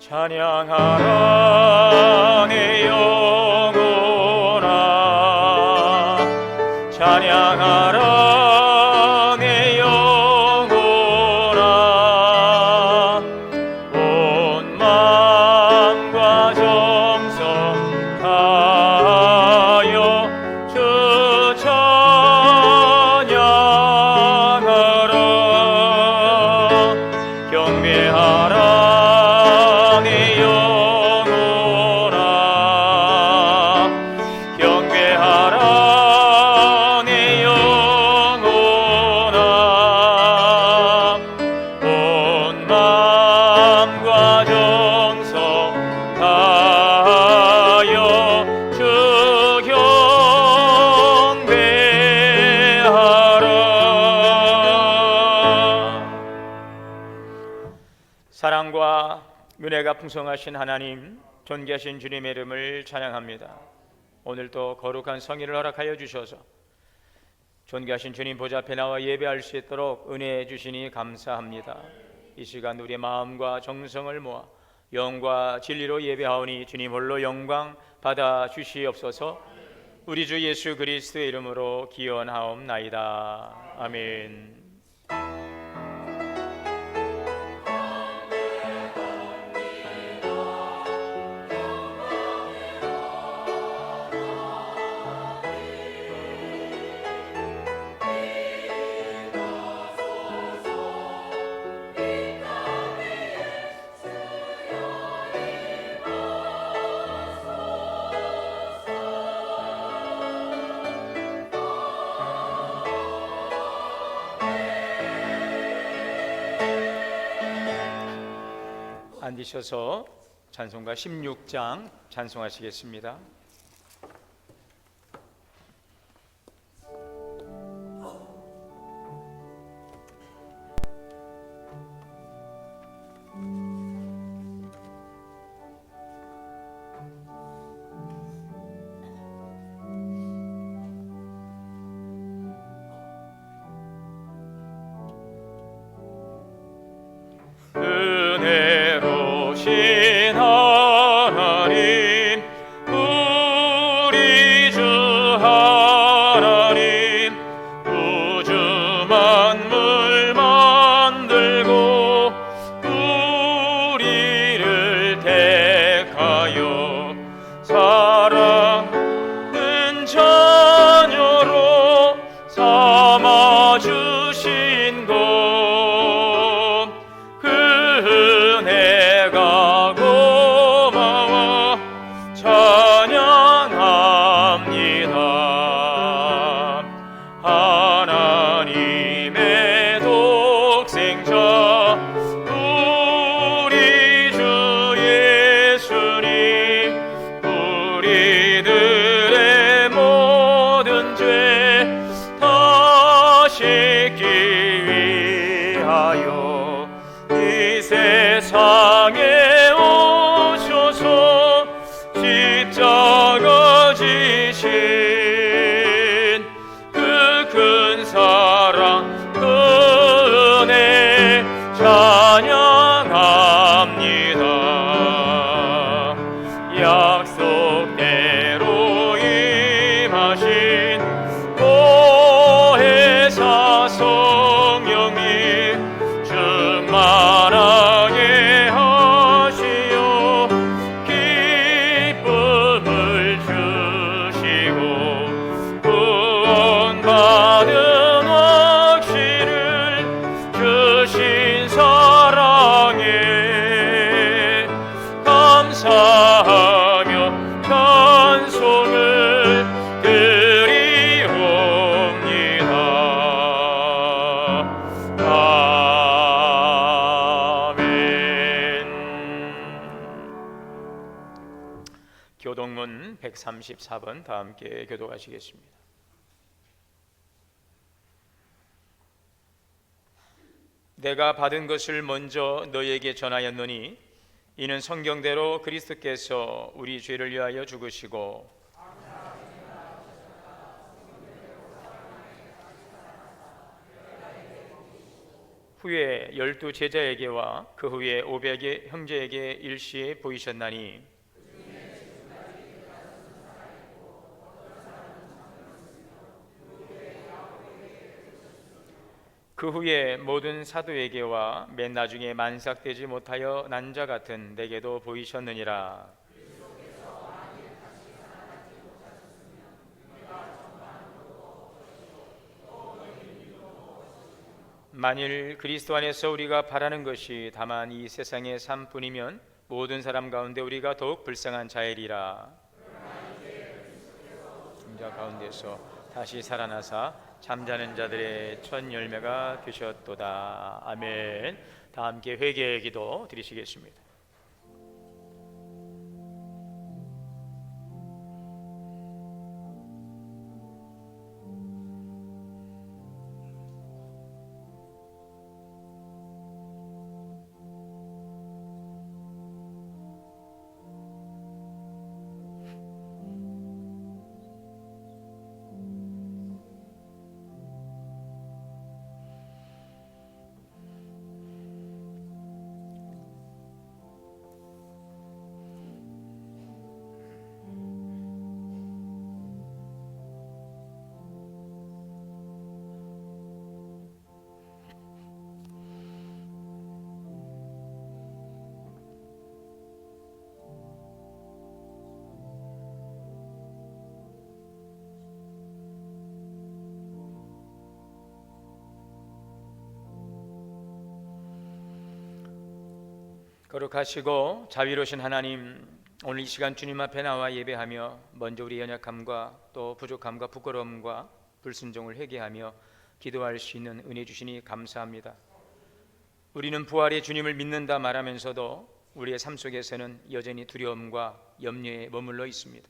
찬양하라 내 영혼아, 찬양하라 내 영혼아, 온 마음과 정성 다하여 주 찬양하라. 경배하라 내 영혼아, 경배하라 내 영혼아, 온 마음과 정성 다하여 주 경배하라. 사랑과 은혜가 풍성하신 하나님, 존귀하신 주님의 이름을 찬양합니다. 오늘도 거룩한 성일을 허락하여 주셔서 존귀하신 주님 보좌 앞에 나와 예배할 수 있도록 은혜해 주시니 감사합니다. 이 시간 우리의 마음과 정성을 모아 영과 진리로 예배하오니 주님 홀로 영광 받아 주시옵소서. 우리 주 예수 그리스도의 이름으로 기원하옵나이다. 아멘. 앉으셔서 찬송가 16장 찬송하시겠습니다. 은혜로우신 하나님, 우리 주 하나님, 우주 만물 만들고 우리를 택하여 사랑하는 자녀로 삼아주신 것, 은혜가 고마워 찬양합니다. 하나님의 독생자 우리 주 예수님, 우리들의 모든 죄 다 씻기 위하여 이 세상에 오셔서 십자가 지신 그 큰 사랑, 그 은혜 찬양합니다. 약속대로 임하신 보혜사 성령님 충만하게 하시어 기쁨을 주시고 구원받은 확신을 주신 사랑에 감사하며 찬송을 드리옵니다. 아멘. 교동문 134번 다 함께 교독하시겠습니다. 내가 받은 것을 먼저 너희에게 전하였노니 이는 성경대로 그리스도께서 우리 죄를 위하여 죽으시고 후에 12 제자에게와 그 후에 500의 형제에게 일시에 보이셨나니 그 후에 모든 사도에게와 맨 나중에 만삭되지 못하여 난 자 같은 내게도 보이셨느니라. 만일 그리스도 안에서 우리가 바라는 것이 다만 이 세상의 삶뿐이면 모든 사람 가운데 우리가 더욱 불쌍한 자이리라. 죽자 가운데서 다시 살아나사 잠자는 자들의 첫 열매가 되셨도다. 아멘. 다 함께 회개의 기도 드리시겠습니다. 거룩하시고 자비로우신 하나님, 오늘 이 시간 주님 앞에 나와 예배하며 먼저 우리 연약함과 또 부족함과 부끄러움과 불순종을 회개하며 기도할 수 있는 은혜 주시니 감사합니다. 우리는 부활의 주님을 믿는다 말하면서도 우리의 삶 속에서는 여전히 두려움과 염려에 머물러 있습니다.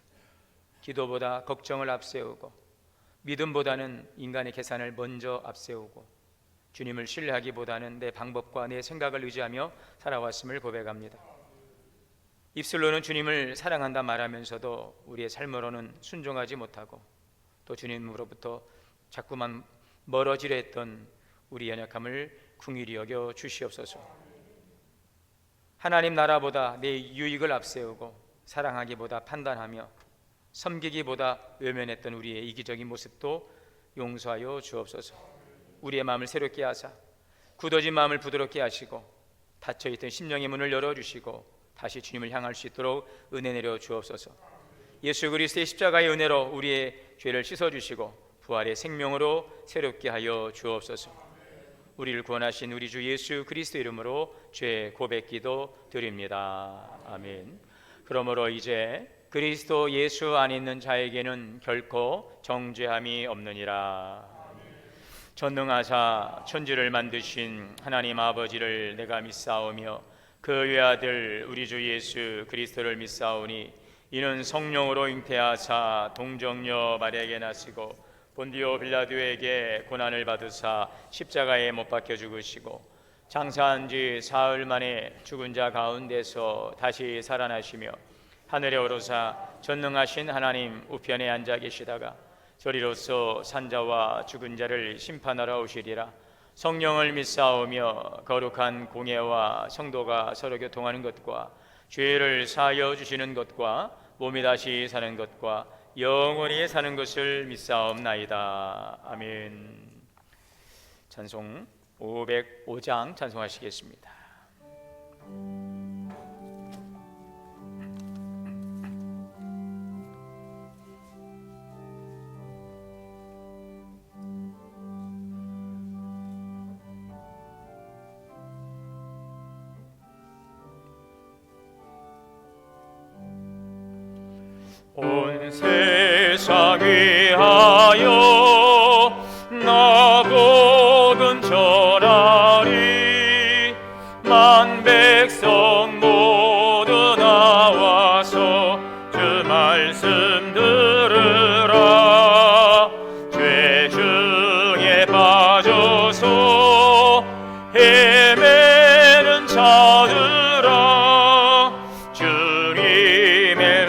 기도보다 걱정을 앞세우고 믿음보다는 인간의 계산을 먼저 앞세우고 주님을 신뢰하기보다는 내 방법과 내 생각을 의지하며 살아왔음을 고백합니다. 입술로는 주님을 사랑한다 말하면서도 우리의 삶으로는 순종하지 못하고 또 주님으로부터 자꾸만 멀어지려 했던 우리 연약함을 긍휼히 여겨 주시옵소서. 하나님 나라보다 내 유익을 앞세우고 사랑하기보다 판단하며 섬기기보다 외면했던 우리의 이기적인 모습도 용서하여 주옵소서. 우리의 마음을 새롭게 하사 굳어진 마음을 부드럽게 하시고 닫혀있던 심령의 문을 열어주시고 다시 주님을 향할 수 있도록 은혜 내려 주옵소서. 예수 그리스도의 십자가의 은혜로 우리의 죄를 씻어주시고 부활의 생명으로 새롭게 하여 주옵소서. 우리를 구원하신 우리 주 예수 그리스도 이름으로 죄 고백기도 드립니다. 아멘. 그러므로 이제 그리스도 예수 안에 있는 자에게는 결코 정죄함이 없느니라. 전능하사 천지를 만드신 하나님 아버지를 내가 믿사오며 그 외아들 우리 주 예수 그리스도를 믿사오니 이는 성령으로 잉태하사 동정녀 마리아에게 나시고 본디오 빌라도에게 고난을 받으사 십자가에 못 박혀 죽으시고 장사한 지 사흘 만에 죽은 자 가운데서 다시 살아나시며 하늘에 오르사 전능하신 하나님 우편에 앉아 계시다가 저리로서 산자와 죽은 자를 심판하러 오시리라. 성령을 믿사오며 거룩한 공예와 성도가 서로 교통하는 것과 죄를 사하여 주시는 것과 몸이 다시 사는 것과 영원히 사는 것을 믿사옵나이다. 아멘. 찬송 505장 찬송하시겠습니다. 온 세상 위하여 나 복음 전하리. 만 백성 모두 나와서 주 말씀 들으라. 죄 중에 빠져서 헤매는 자들아, 주님의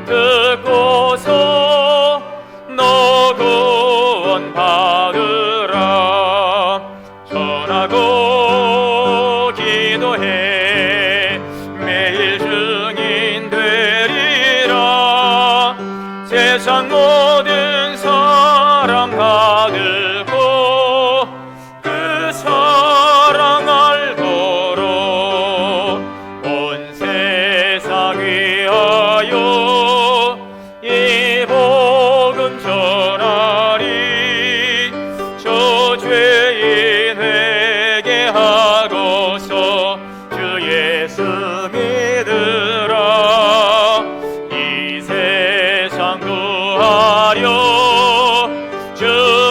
듣고서 믿으라. 이 세상 구하려 주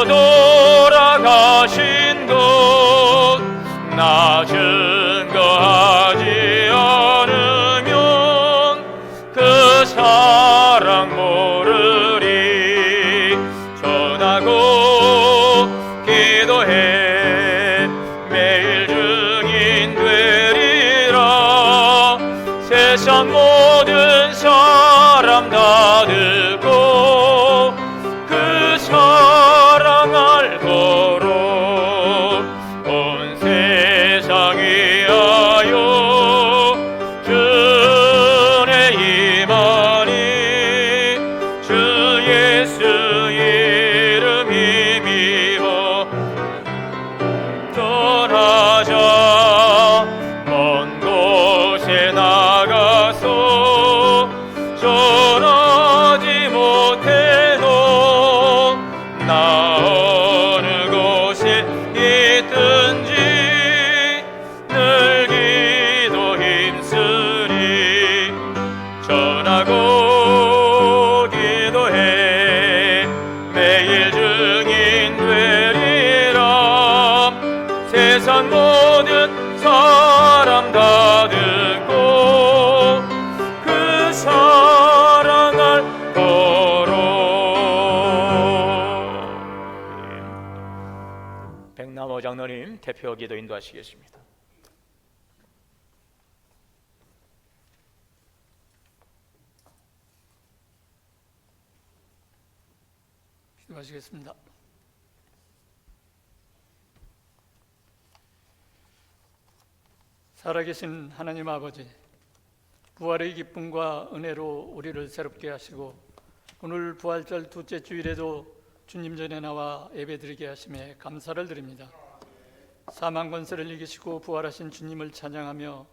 돌아가신 곳 나 증거하지 않으면 그 사랑 모르리. 전하고 기도해 매일 증인 되리라. 세상 모든 사람 다 듣고 그 사랑 알고로 온 세상이 하여 주의 임하니. 주 예수 이름 힘입어 떠나자. 먼 곳에 나가서 전하지 못해도 나 어느 곳에 있든지 늘 기도 힘쓰리. 전하고 기도해 매일 증인 되리라. 세상 모든 사람 다 듣고 그 사랑을 고로. 백남호 장로님 대표 기도 인도하시겠습니다. 기도하시겠습니다. 살아계신 하나님 아버지, 부활의 기쁨과 은혜로 우리를 새롭게 하시고 오늘 부활절 둘째 주일에도 주님 전에 나와 예배드리게 하심에 감사를 드립니다. 사망 권세를 이기시고 부활하신 주님을 찬양하며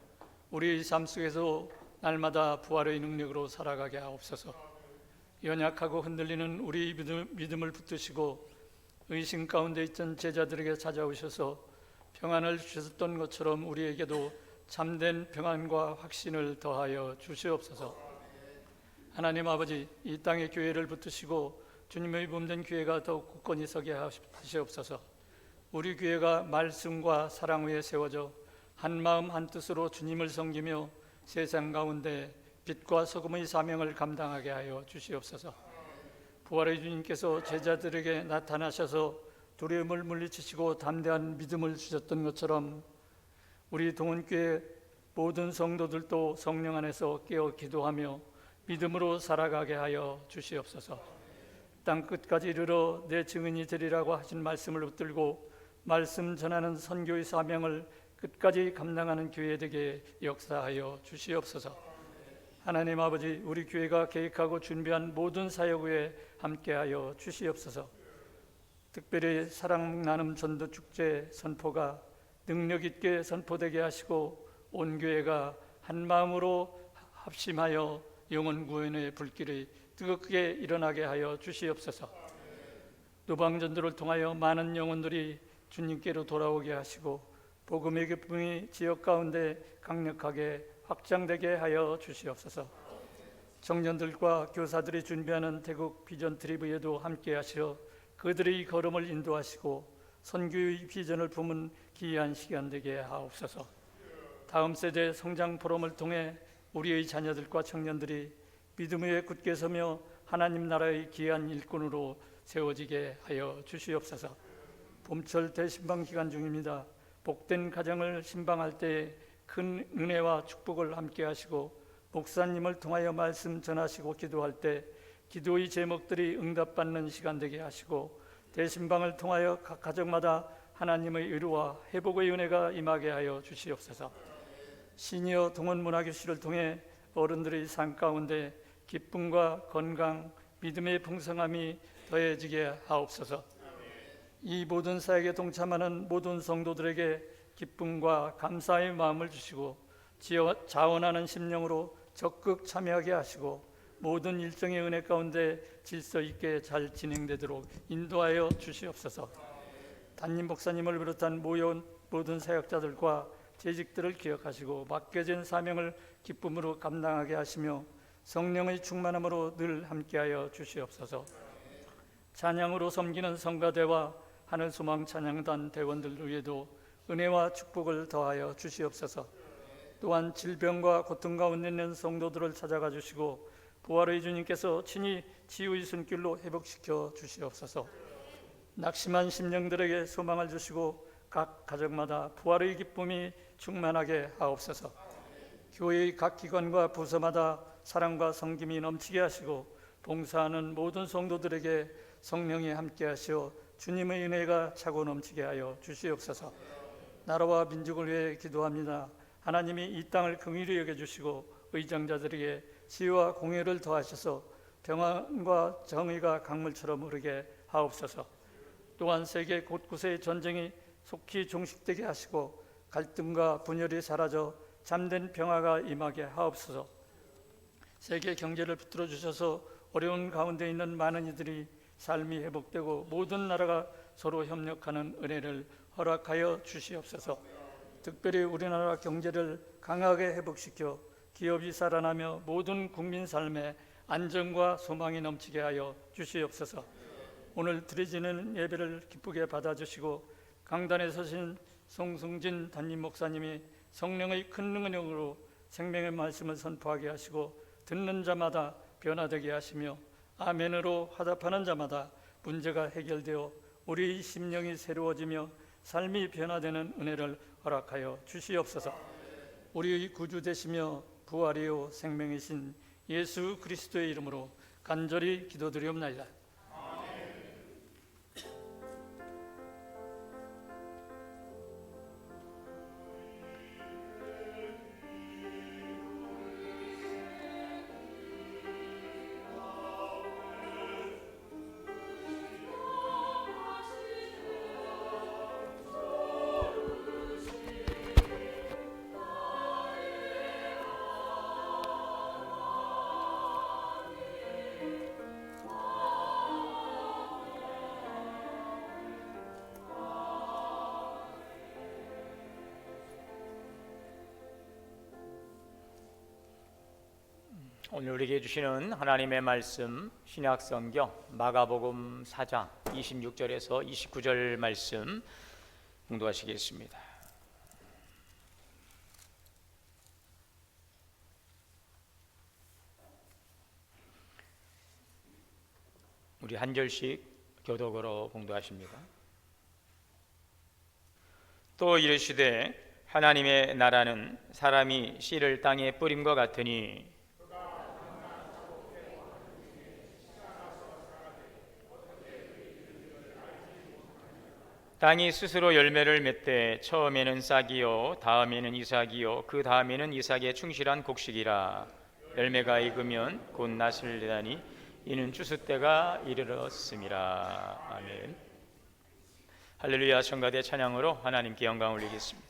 우리의 삶 속에서 날마다 부활의 능력으로 살아가게 하옵소서. 연약하고 흔들리는 우리 믿음을 붙드시고 의심 가운데 있던 제자들에게 찾아오셔서 평안을 주셨던 것처럼 우리에게도 참된 평안과 확신을 더하여 주시옵소서. 하나님 아버지, 이 땅의 교회를 붙드시고 주님의 몸된 교회가 더욱 굳건히 서게 하시옵소서. 우리 교회가 말씀과 사랑 위에 세워져 한 마음 한 뜻으로 주님을 섬기며 세상 가운데 빛과 소금의 사명을 감당하게 하여 주시옵소서. 부활의 주님께서 제자들에게 나타나셔서 두려움을 물리치시고 담대한 믿음을 주셨던 것처럼 우리 동원교회 모든 성도들도 성령 안에서 깨어 기도하며 믿음으로 살아가게 하여 주시옵소서. 땅 끝까지 이르러 내 증인이 되리라고 하신 말씀을 붙들고 말씀 전하는 선교의 사명을 끝까지 감당하는 교회 되게 역사하여 주시옵소서. 하나님 아버지, 우리 교회가 계획하고 준비한 모든 사역 위에 함께하여 주시옵소서. 특별히 사랑 나눔 전도 축제 선포가 능력 있게 선포되게 하시고 온 교회가 한 마음으로 합심하여 영혼 구원의 불길이 뜨겁게 일어나게 하여 주시옵소서. 노방전도를 통하여 많은 영혼들이 주님께로 돌아오게 하시고 복음의 기쁨이 지역 가운데 강력하게 확장되게 하여 주시옵소서. 청년들과 교사들이 준비하는 태국 비전 트립에도 함께 하시어 그들의 걸음을 인도하시고 선교의 비전을 품은 귀한 시간 되게 하옵소서. 다음 세대 성장 포럼을 통해 우리의 자녀들과 청년들이 믿음 위에 굳게 서며 하나님 나라의 귀한 일꾼으로 세워지게 하여 주시옵소서. 봄철 대신방 기간 중입니다. 복된 가정을 신방할 때 큰 은혜와 축복을 함께 하시고 목사님을 통하여 말씀 전하시고 기도할 때 기도의 제목들이 응답받는 시간 되게 하시고 대신방을 통하여 각 가정마다 하나님의 의로와 회복의 은혜가 임하게 하여 주시옵소서. 시니어 동원문화교실을 통해 어른들의 삶 가운데 기쁨과 건강, 믿음의 풍성함이 더해지게 하옵소서. 이 모든 사역에 동참하는 모든 성도들에게 기쁨과 감사의 마음을 주시고 자원하는 심령으로 적극 참여하게 하시고 모든 일정의 은혜 가운데 질서 있게 잘 진행되도록 인도하여 주시옵소서. 담임 목사님을 비롯한 모여온 모든 사역자들과 재직들을 기억하시고 맡겨진 사명을 기쁨으로 감당하게 하시며 성령의 충만함으로 늘 함께하여 주시옵소서. 찬양으로 섬기는 성가대와 하늘소망 찬양단 대원들 위에도 은혜와 축복을 더하여 주시옵소서. 또한 질병과 고통 가운데 있는 성도들을 찾아가 주시고 부활의 주님께서 친히 치유의 손길로 회복시켜 주시옵소서. 낙심한 심령들에게 소망을 주시고 각 가정마다 부활의 기쁨이 충만하게 하옵소서. 교회의 각 기관과 부서마다 사랑과 섬김이 넘치게 하시고 봉사하는 모든 성도들에게 성령이 함께 하시어 주님의 은혜가 차고 넘치게 하여 주시옵소서. 나라와 민족을 위해 기도합니다. 하나님이 이 땅을 긍휼히 여겨주시고 의정자들에게 지혜와 공의를 더하셔서 평안과 정의가 강물처럼 흐르게 하옵소서. 또한 세계 곳곳의 전쟁이 속히 종식되게 하시고 갈등과 분열이 사라져 잠든 평화가 임하게 하옵소서. 세계 경제를 붙들어 주셔서 어려운 가운데 있는 많은 이들이 삶이 회복되고 모든 나라가 서로 협력하는 은혜를 허락하여 주시옵소서. 특별히 우리나라 경제를 강하게 회복시켜 기업이 살아나며 모든 국민 삶에 안정과 소망이 넘치게 하여 주시옵소서. 오늘 드려지는 예배를 기쁘게 받아주시고 강단에 서신 송승진 담임 목사님이 성령의 큰 능력으로 생명의 말씀을 선포하게 하시고 듣는 자마다 변화되게 하시며 아멘으로 화답하는 자마다 문제가 해결되어 우리 심령이 새로워지며 삶이 변화되는 은혜를 허락하여 주시옵소서. 우리의 구주 되시며 부활이요 생명이신 예수 그리스도의 이름으로 간절히 기도드리옵나이다. 오늘 우리에게 주시는 하나님의 말씀 신약성경 마가복음 4장 26절에서 29절 말씀 공독하시겠습니다. 우리 한 절씩 교독으로 공독하십니다. 또 이르시되 하나님의 나라는 사람이 씨를 땅에 뿌림과 같으니 땅이 스스로 열매를 맺되 처음에는 싹이요 다음에는 이삭이요 그 다음에는 이삭의 충실한 곡식이라. 열매가 익으면 곧 낫을 내다니 이는 추수 때가 이르렀음이라. 아멘. 할렐루야. 성가대 찬양으로 하나님께 영광 올리겠습니다.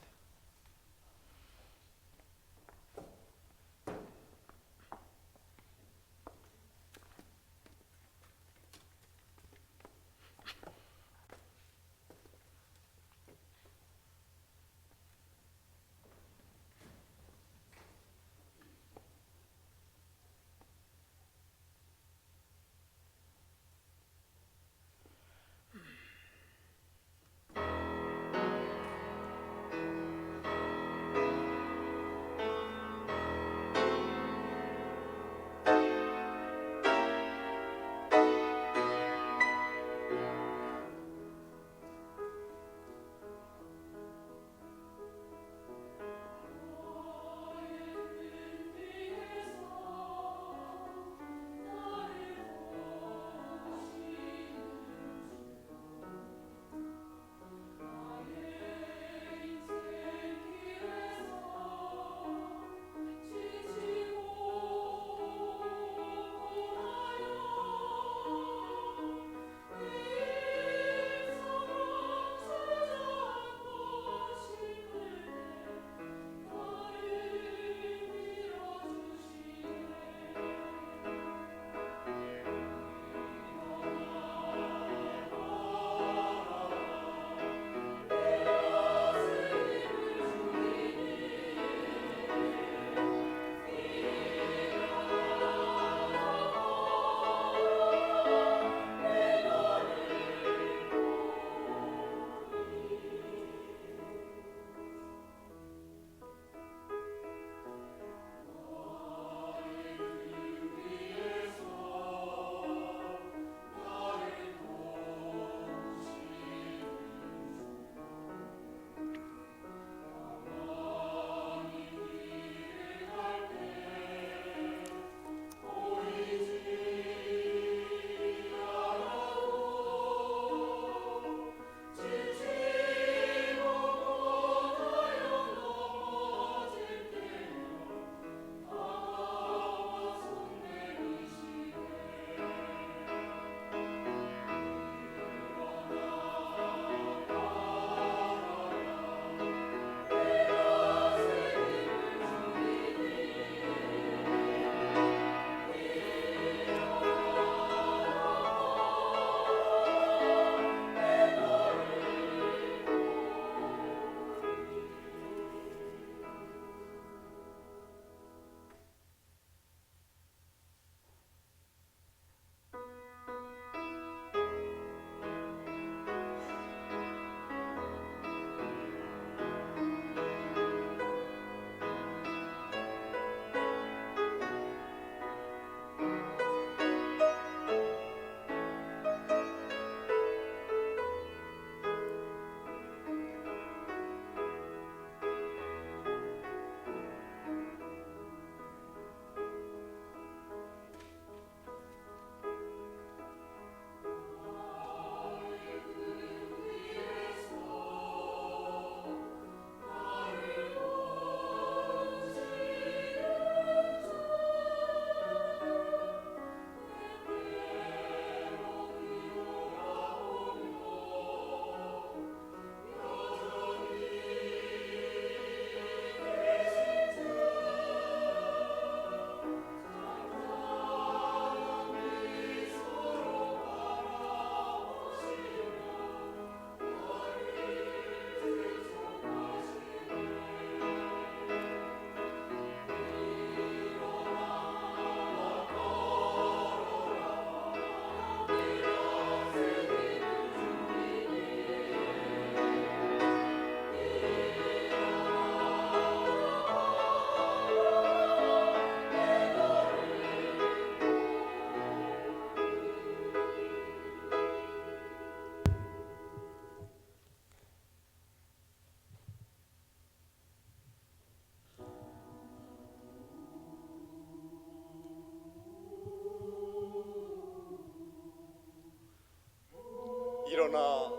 일어나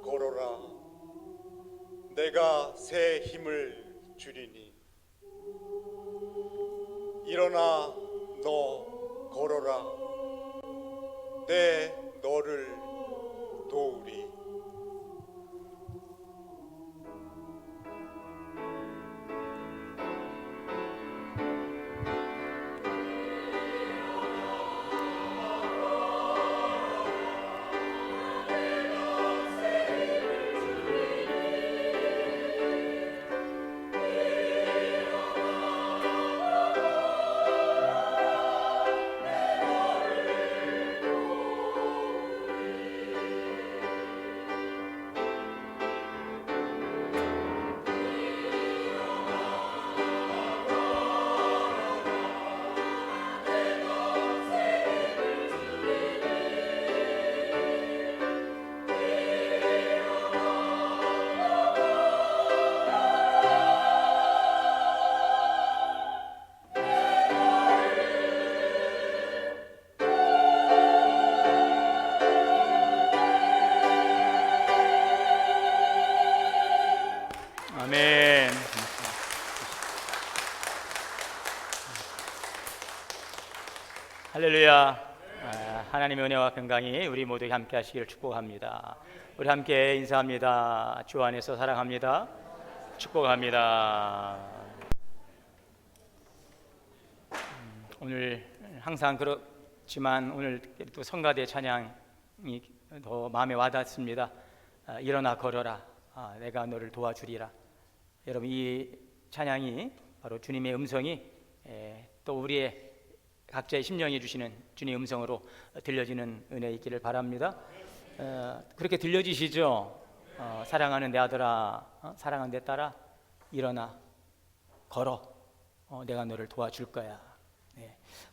걸어라. 내가 새 힘을 주리니. 일어나 너 걸어라. 내 너를 도우리. 아멘. 할렐루야. 하나님의 은혜와 건강이 우리 모두 함께 하시기를 축복합니다. 우리 함께 인사합니다. 주 안에서 사랑합니다. 축복합니다. 오늘 항상 그렇지만 오늘 또 성가대 찬양이 더 마음에 와닿습니다. 일어나 걸어라. 내가 너를 도와주리라. 여러분, 이 찬양이 바로 주님의 음성이 또 우리의 각자의 심령에 주시는 주님의 음성으로 들려지는 은혜 있기를 바랍니다. 그렇게 들려지시죠? 사랑하는 내 아들아, 사랑하는 내 딸아, 일어나 걸어. 내가 너를 도와줄 거야.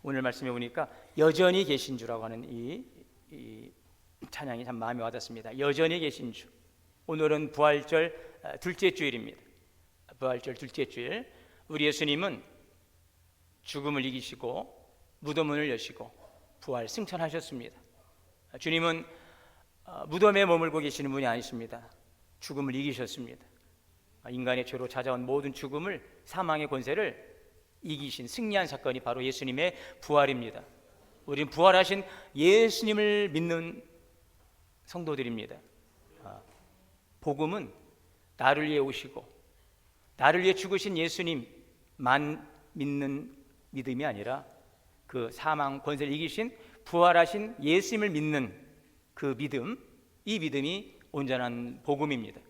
오늘 말씀해 보니까 여전히 계신 주라고 하는 이 찬양이 참 마음에 와닿습니다. 여전히 계신 주. 오늘은 부활절 둘째 주일입니다. 부활절 둘째 주일, 우리 예수님은 죽음을 이기시고 무덤문을 여시고 부활 승천하셨습니다. 주님은 무덤에 머물고 계시는 분이 아니십니다. 죽음을 이기셨습니다. 인간의 죄로 찾아온 모든 죽음을, 사망의 권세를 이기신 승리한 사건이 바로 예수님의 부활입니다. 우리는 부활하신 예수님을 믿는 성도들입니다. 복음은 나를 위해 오시고 나를 위해 죽으신 예수님만 믿는 믿음이 아니라 그 사망 권세를 이기신 부활하신 예수님을 믿는 그 믿음, 이 믿음이 온전한 복음입니다.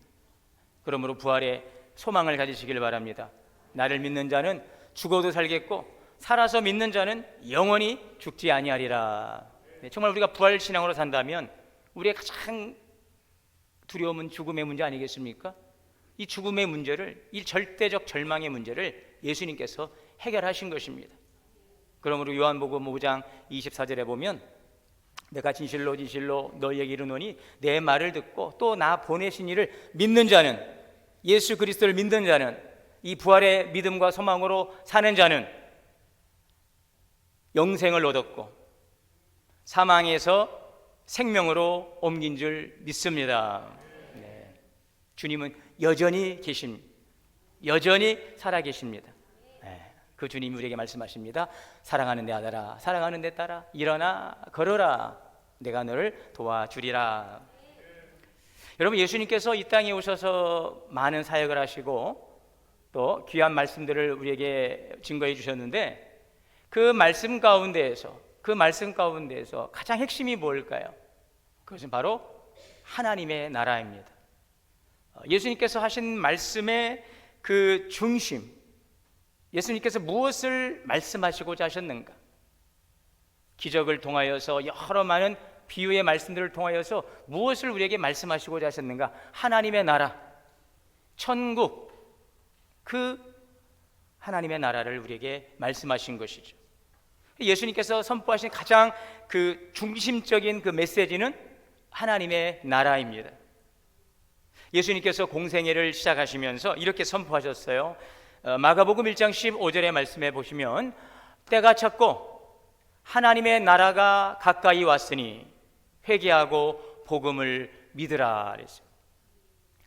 그러므로 부활의 소망을 가지시길 바랍니다. 나를 믿는 자는 죽어도 살겠고 살아서 믿는 자는 영원히 죽지 아니하리라. 정말 우리가 부활 신앙으로 산다면 우리의 가장 두려움은 죽음의 문제 아니겠습니까? 이 죽음의 문제를, 이 절대적 절망의 문제를 예수님께서 해결하신 것입니다. 그러므로 요한복음 5장 24절에 보면 내가 진실로 진실로 너희에게 이르노니 내 말을 듣고 또 나 보내신 이를 믿는 자는, 예수 그리스도를 믿는 자는, 이 부활의 믿음과 소망으로 사는 자는 영생을 얻었고 사망에서 생명으로 옮긴 줄 믿습니다. 주님은 여전히 계십니다. 여전히 살아계십니다. 그 주님이 우리에게 말씀하십니다. 사랑하는 내 아들아, 사랑하는 내 딸아, 일어나 걸어라. 내가 너를 도와주리라. 여러분, 예수님께서 이 땅에 오셔서 많은 사역을 하시고 또 귀한 말씀들을 우리에게 증거해 주셨는데 그 말씀 가운데에서 가장 핵심이 뭘까요? 그것은 바로 하나님의 나라입니다. 예수님께서 하신 말씀의 그 중심, 예수님께서 무엇을 말씀하시고자 하셨는가? 기적을 통하여서 여러 많은 비유의 말씀들을 통하여서 무엇을 우리에게 말씀하시고자 하셨는가? 하나님의 나라, 천국, 그 하나님의 나라를 우리에게 말씀하신 것이죠. 예수님께서 선포하신 가장 그 중심적인 그 메시지는 하나님의 나라입니다. 예수님께서 공생애를 시작하시면서 이렇게 선포하셨어요. 마가복음 1장 15절의 말씀에 보시면 때가 찼고 하나님의 나라가 가까이 왔으니 회개하고 복음을 믿으라 그랬어요.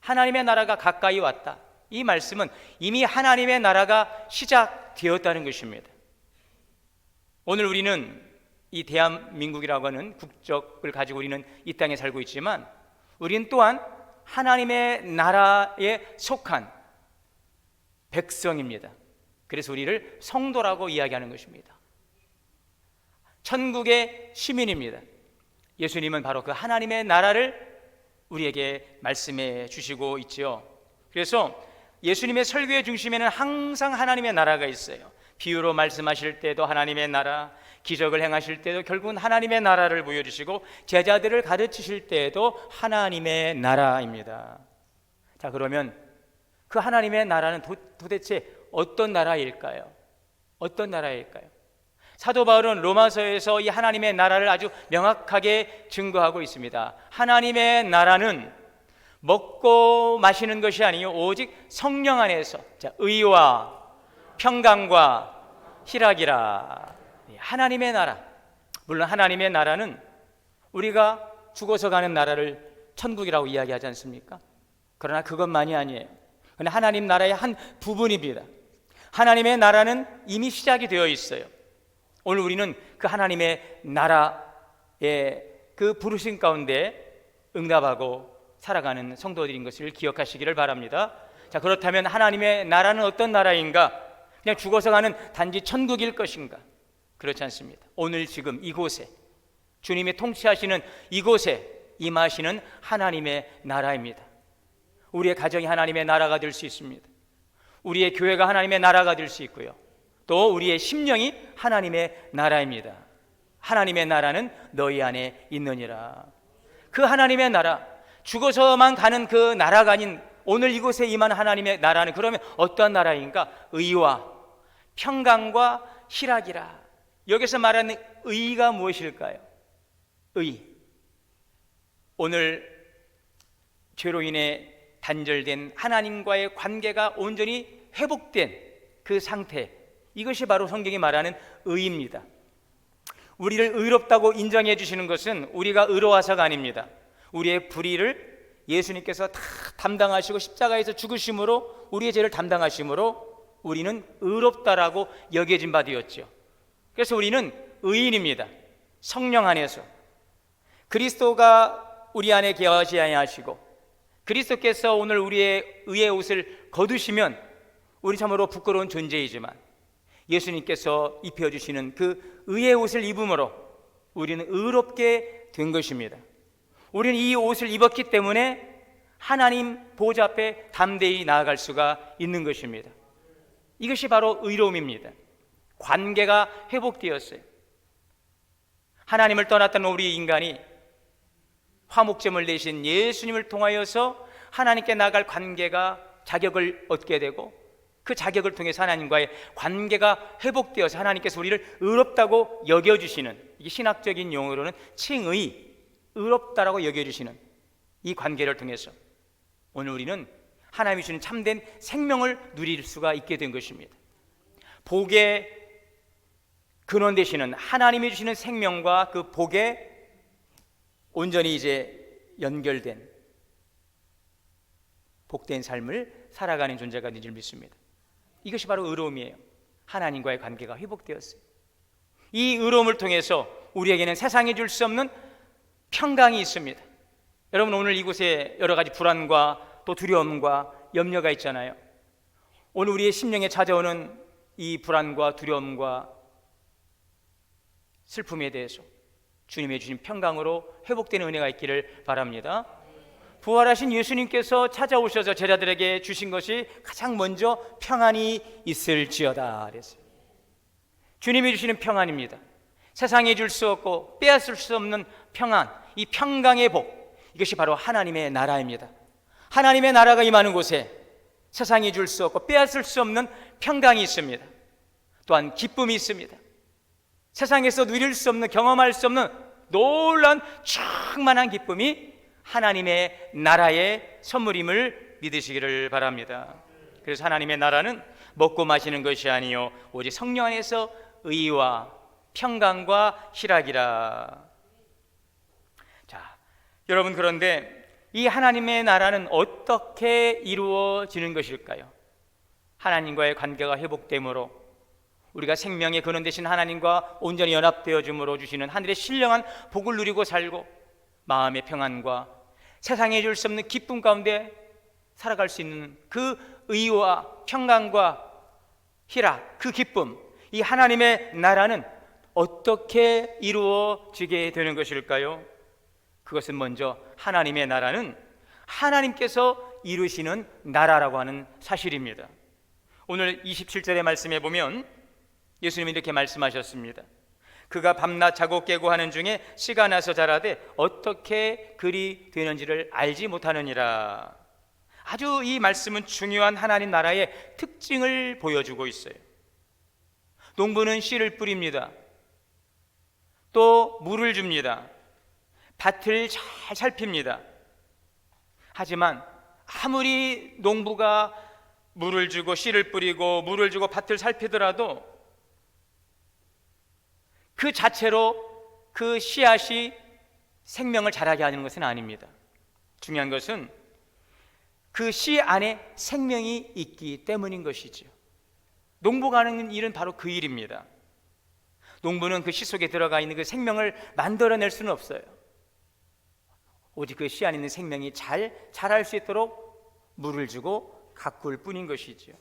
하나님의 나라가 가까이 왔다. 이 말씀은 이미 하나님의 나라가 시작되었다는 것입니다. 오늘 우리는 이 대한민국이라고 하는 국적을 가지고 우리는 이 땅에 살고 있지만 우리는 또한 하나님의 나라에 속한 백성입니다. 그래서 우리를 성도라고 이야기하는 것입니다. 천국의 시민입니다. 예수님은 바로 그 하나님의 나라를 우리에게 말씀해 주시고 있지요. 그래서 예수님의 설교의 중심에는 항상 하나님의 나라가 있어요. 비유로 말씀하실 때도 하나님의 나라, 기적을 행하실 때도 결국은 하나님의 나라를 보여주시고 제자들을 가르치실 때에도 하나님의 나라입니다. 자, 그러면 그 하나님의 나라는 도대체 어떤 나라일까요? 어떤 나라일까요? 사도 바울은 로마서에서 이 하나님의 나라를 아주 명확하게 증거하고 있습니다. 하나님의 나라는 먹고 마시는 것이 아니요 오직 성령 안에서 의와 평강과 희락이라. 하나님의 나라. 물론 하나님의 나라는 우리가 죽어서 가는 나라를 천국이라고 이야기하지 않습니까? 그러나 그것만이 아니에요. 그러나 하나님 나라의 한 부분입니다. 하나님의 나라는 이미 시작이 되어 있어요. 오늘 우리는 그 하나님의 나라의 그 부르심 가운데 응답하고 살아가는 성도들인 것을 기억하시기를 바랍니다. 자, 그렇다면 하나님의 나라는 어떤 나라인가? 그냥 죽어서 가는 단지 천국일 것인가? 그렇지 않습니다. 오늘 지금 이곳에 주님이 통치하시는 이곳에 임하시는 하나님의 나라입니다. 우리의 가정이 하나님의 나라가 될 수 있습니다. 우리의 교회가 하나님의 나라가 될 수 있고요. 또 우리의 심령이 하나님의 나라입니다. 하나님의 나라는 너희 안에 있느니라. 그 하나님의 나라, 죽어서만 가는 그 나라가 아닌 오늘 이곳에 임한 하나님의 나라는 그러면 어떠한 나라인가? 의와 평강과 희락이라. 여기서 말하는 의가 무엇일까요? 의. 오늘 죄로 인해 단절된 하나님과의 관계가 온전히 회복된 그 상태, 이것이 바로 성경이 말하는 의입니다. 우리를 의롭다고 인정해 주시는 것은 우리가 의로워서가 아닙니다. 우리의 불의를 예수님께서 다 담당하시고 십자가에서 죽으심으로 우리의 죄를 담당하심으로 우리는 의롭다라고 여겨진 바 되었죠. 그래서 우리는 의인입니다. 성령 안에서 그리스도가 우리 안에 계하지 아니하시고 그리스도께서 오늘 우리의 의의 옷을 거두시면 우리 참으로 부끄러운 존재이지만 예수님께서 입혀주시는 그 의의 옷을 입음으로 우리는 의롭게 된 것입니다. 우리는 이 옷을 입었기 때문에 하나님 보좌 앞에 담대히 나아갈 수가 있는 것입니다. 이것이 바로 의로움입니다. 관계가 회복되었어요. 하나님을 떠났던 우리 인간이 화목제물 대신 예수님을 통하여서 하나님께 나아갈 관계가 자격을 얻게 되고 그 자격을 통해서 하나님과의 관계가 회복되어서 하나님께서 우리를 의롭다고 여겨주시는, 이게 신학적인 용어로는 칭의, 의롭다라고 여겨주시는 이 관계를 통해서 오늘 우리는 하나님이 주는 참된 생명을 누릴 수가 있게 된 것입니다. 복의 근원 되시는 하나님이 주시는 생명과 그 복에 온전히 이제 연결된 복된 삶을 살아가는 존재가 된 줄 믿습니다. 이것이 바로 의로움이에요. 하나님과의 관계가 회복되었어요. 이 의로움을 통해서 우리에게는 세상이 줄 수 없는 평강이 있습니다. 여러분, 오늘 이곳에 여러 가지 불안과 또 두려움과 염려가 있잖아요. 오늘 우리의 심령에 찾아오는 이 불안과 두려움과 슬픔에 대해서 주님의 주신 평강으로 회복되는 은혜가 있기를 바랍니다. 부활하신 예수님께서 찾아오셔서 제자들에게 주신 것이 가장 먼저 평안이 있을지어다 그랬어요. 주님이 주시는 평안입니다. 세상에 줄 수 없고 빼앗을 수 없는 평안, 이 평강의 복, 이것이 바로 하나님의 나라입니다. 하나님의 나라가 임하는 곳에 세상이 줄 수 없고 빼앗을 수 없는 평강이 있습니다. 또한 기쁨이 있습니다. 세상에서 누릴 수 없는, 경험할 수 없는 놀라운 충만한 기쁨이 하나님의 나라의 선물임을 믿으시기를 바랍니다. 그래서 하나님의 나라는 먹고 마시는 것이 아니요 오직 성령 안에서 의와 평강과 희락이라. 자, 여러분, 그런데 이 하나님의 나라는 어떻게 이루어지는 것일까요? 하나님과의 관계가 회복됨으로, 우리가 생명의 근원 되신 하나님과 온전히 연합되어짐으로 주시는 하늘의 신령한 복을 누리고 살고, 마음의 평안과 세상에 줄 수 없는 기쁨 가운데 살아갈 수 있는 그 의와 평강과 희락, 그 기쁨, 이 하나님의 나라는 어떻게 이루어지게 되는 것일까요? 그것은 먼저 하나님의 나라는 하나님께서 이루시는 나라라고 하는 사실입니다. 오늘 27절의 말씀에 보면 예수님이 이렇게 말씀하셨습니다. 그가 밤낮 자고 깨고 하는 중에 씨가 나서 자라되 어떻게 그리 되는지를 알지 못하느니라. 아주 이 말씀은 중요한 하나님 나라의 특징을 보여주고 있어요. 농부는 씨를 뿌립니다. 또 물을 줍니다. 밭을 잘 살핍니다. 하지만 아무리 농부가 물을 주고 씨를 뿌리고 물을 주고 밭을 살피더라도 그 자체로 그 씨앗이 생명을 자라게 하는 것은 아닙니다. 중요한 것은 그 씨 안에 생명이 있기 때문인 것이죠. 농부가 하는 일은 바로 그 일입니다. 농부는 그 씨 속에 들어가 있는 그 생명을 만들어낼 수는 없어요. 오직 그 씨 안에 있는 생명이 잘 자랄 수 있도록 물을 주고 가꿀 뿐인 것이죠.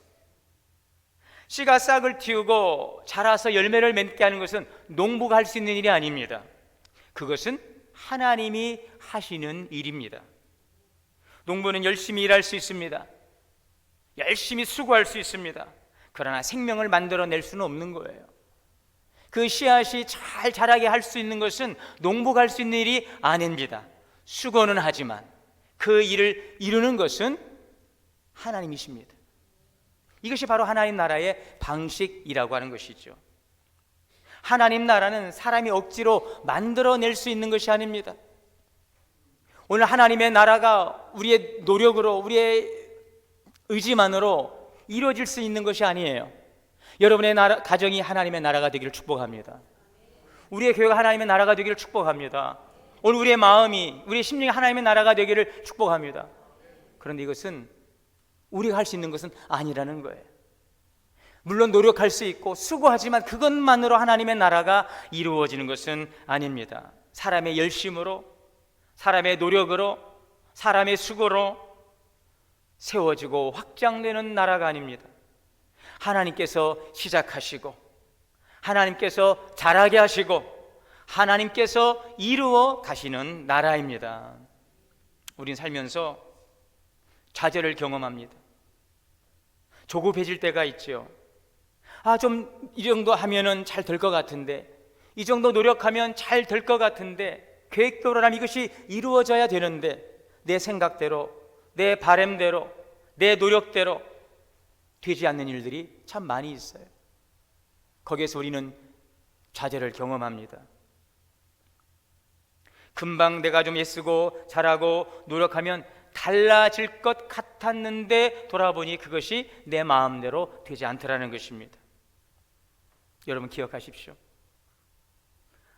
씨가 싹을 틔우고 자라서 열매를 맺게 하는 것은 농부가 할 수 있는 일이 아닙니다. 그것은 하나님이 하시는 일입니다. 농부는 열심히 일할 수 있습니다. 열심히 수고할 수 있습니다. 그러나 생명을 만들어낼 수는 없는 거예요. 그 씨앗이 잘 자라게 할 수 있는 것은 농부가 할 수 있는 일이 아닙니다. 수고는 하지만 그 일을 이루는 것은 하나님이십니다. 이것이 바로 하나님 나라의 방식이라고 하는 것이죠. 하나님 나라는 사람이 억지로 만들어낼 수 있는 것이 아닙니다. 오늘 하나님의 나라가 우리의 노력으로, 우리의 의지만으로 이루어질 수 있는 것이 아니에요. 여러분의 가정이 하나님의 나라가 되기를 축복합니다. 우리의 교회가 하나님의 나라가 되기를 축복합니다. 오늘 우리의 마음이, 우리의 심령이 하나님의 나라가 되기를 축복합니다. 그런데 이것은 우리가 할 수 있는 것은 아니라는 거예요. 물론 노력할 수 있고 수고하지만 그것만으로 하나님의 나라가 이루어지는 것은 아닙니다. 사람의 열심으로, 사람의 노력으로, 사람의 수고로 세워지고 확장되는 나라가 아닙니다. 하나님께서 시작하시고 하나님께서 자라게 하시고 하나님께서 이루어 가시는 나라입니다. 우린 살면서 좌절을 경험합니다. 조급해질 때가 있죠. 좀 이 정도 하면은 잘 될 것 같은데, 이 정도 노력하면 잘 될 것 같은데, 계획대로라면 이것이 이루어져야 되는데 내 생각대로, 내 바람대로, 내 노력대로 되지 않는 일들이 참 많이 있어요. 거기에서 우리는 좌절을 경험합니다. 금방 내가 좀 애쓰고 잘하고 노력하면 달라질 것 같았는데 돌아보니 그것이 내 마음대로 되지 않더라는 것입니다. 여러분 기억하십시오.